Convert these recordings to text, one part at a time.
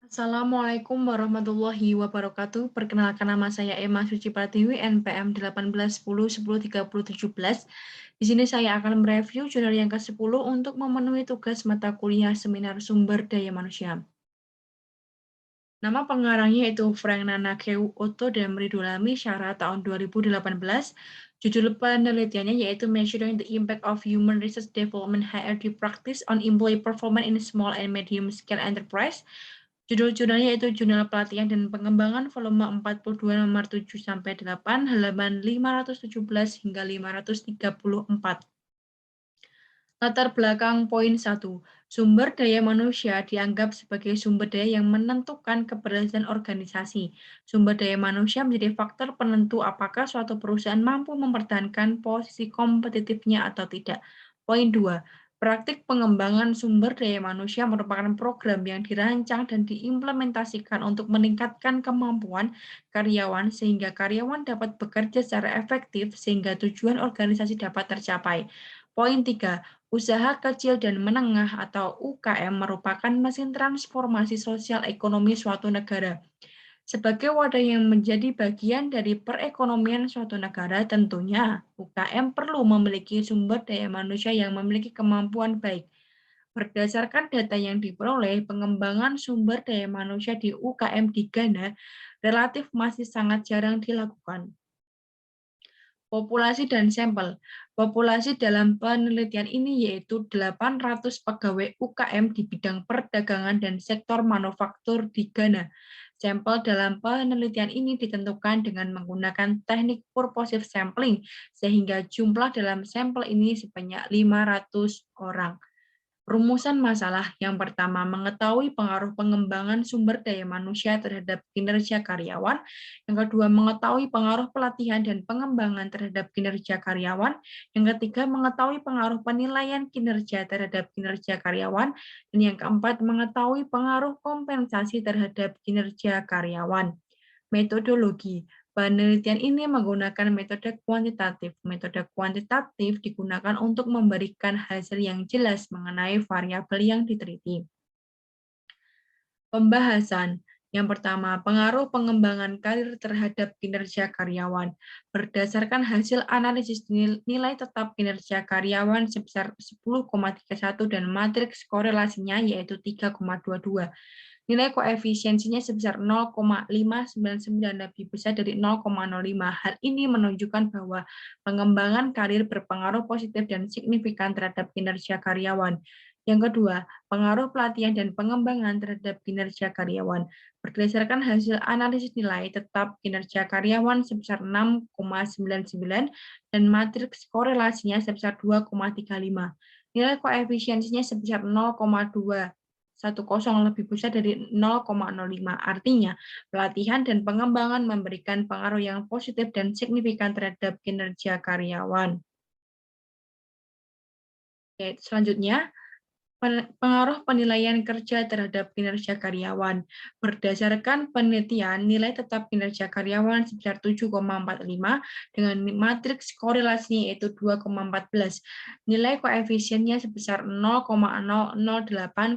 Assalamualaikum warahmatullahi wabarakatuh. Perkenalkan nama saya Emma Suci Pratiwi, NPM 1810103017. Di sini saya akan mereview jurnal yang ke-10 untuk memenuhi tugas mata kuliah seminar sumber daya manusia. Nama pengarangnya itu Frank Nanakeu Otto dan Mridulami Syara tahun 2018. Judul penelitiannya yaitu Measuring the Impact of Human Research Development HRD Practice on Employee Performance in Small and Medium Scale Enterprise. Judul-judulnya yaitu Jurnal Pelatihan dan Pengembangan volume 42 nomor 7 sampai 8 halaman 517 hingga 534. Latar belakang poin 1. Sumber daya manusia dianggap sebagai sumber daya yang menentukan keberhasilan organisasi. Sumber daya manusia menjadi faktor penentu apakah suatu perusahaan mampu mempertahankan posisi kompetitifnya atau tidak. Poin 2. Praktik pengembangan sumber daya manusia merupakan program yang dirancang dan diimplementasikan untuk meningkatkan kemampuan karyawan sehingga karyawan dapat bekerja secara efektif sehingga tujuan organisasi dapat tercapai. Poin 3. Usaha kecil dan menengah atau UKM merupakan mesin transformasi sosial ekonomi suatu negara. Sebagai wadah yang menjadi bagian dari perekonomian suatu negara, tentunya UKM perlu memiliki sumber daya manusia yang memiliki kemampuan baik. Berdasarkan data yang diperoleh, pengembangan sumber daya manusia di UKM di Ghana relatif masih sangat jarang dilakukan. Populasi dan sampel. Populasi dalam penelitian ini yaitu 800 pegawai UKM di bidang perdagangan dan sektor manufaktur di Ghana. Sampel dalam penelitian ini ditentukan dengan menggunakan teknik purposive sampling, sehingga jumlah dalam sampel ini sebanyak 500 orang. Rumusan masalah yang pertama, mengetahui pengaruh pengembangan sumber daya manusia terhadap kinerja karyawan. Yang kedua, mengetahui pengaruh pelatihan dan pengembangan terhadap kinerja karyawan. Yang ketiga, mengetahui pengaruh penilaian kinerja terhadap kinerja karyawan. Dan yang keempat, mengetahui pengaruh kompensasi terhadap kinerja karyawan. Metodologi. Penelitian ini menggunakan metode kuantitatif. Metode kuantitatif digunakan untuk memberikan hasil yang jelas mengenai variabel yang diteliti. Pembahasan. Yang pertama, pengaruh pengembangan karir terhadap kinerja karyawan. Berdasarkan hasil analisis nilai tetap kinerja karyawan sebesar 10,31 dan matriks korelasinya yaitu 3,22. Nilai koefisiensinya sebesar 0,599 lebih besar dari 0,05. Hal ini menunjukkan bahwa pengembangan karir berpengaruh positif dan signifikan terhadap kinerja karyawan. Yang kedua, pengaruh pelatihan dan pengembangan terhadap kinerja karyawan. Berdasarkan hasil analisis nilai tetap kinerja karyawan sebesar 6,99 dan matriks korelasinya sebesar 2,35. Nilai koefisiensinya sebesar 0,210 lebih besar dari 0,05. Artinya, pelatihan dan pengembangan memberikan pengaruh yang positif dan signifikan terhadap kinerja karyawan. Oke, selanjutnya, pengaruh penilaian kerja terhadap kinerja karyawan. Berdasarkan penelitian, nilai tetap kinerja karyawan sebesar 7,45 dengan matriks korelasinya yaitu 2,14. Nilai koefisiennya sebesar 0,008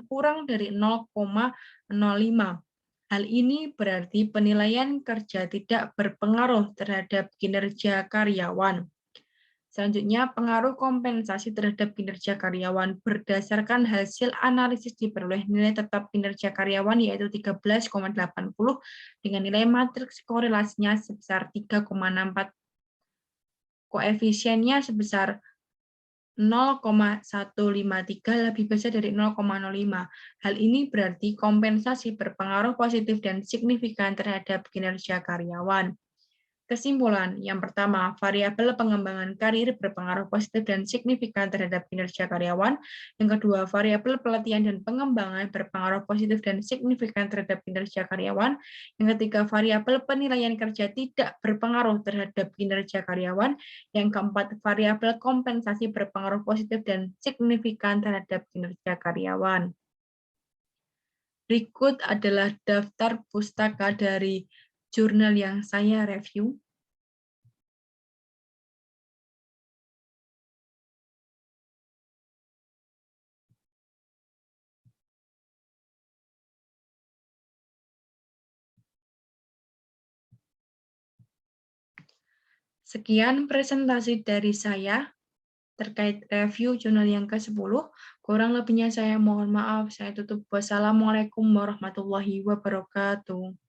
kurang dari 0,05. Hal ini berarti penilaian kerja tidak berpengaruh terhadap kinerja karyawan. Selanjutnya, pengaruh kompensasi terhadap kinerja karyawan. Berdasarkan hasil analisis diperoleh nilai tetap kinerja karyawan yaitu 13,80 dengan nilai matriks korelasinya sebesar 3,64, koefisiennya sebesar 0,153 lebih besar dari 0,05. Hal ini berarti kompensasi berpengaruh positif dan signifikan terhadap kinerja karyawan. Kesimpulan, yang pertama, variabel pengembangan karir berpengaruh positif dan signifikan terhadap kinerja karyawan. Yang kedua, variabel pelatihan dan pengembangan berpengaruh positif dan signifikan terhadap kinerja karyawan. Yang ketiga, variabel penilaian kerja tidak berpengaruh terhadap kinerja karyawan. Yang keempat, variabel kompensasi berpengaruh positif dan signifikan terhadap kinerja karyawan. Berikut adalah daftar pustaka dari jurnal yang saya review. Sekian presentasi dari saya terkait review jurnal yang ke-10. Kurang lebihnya saya mohon maaf. Saya tutup. Wassalamualaikum warahmatullahi wabarakatuh.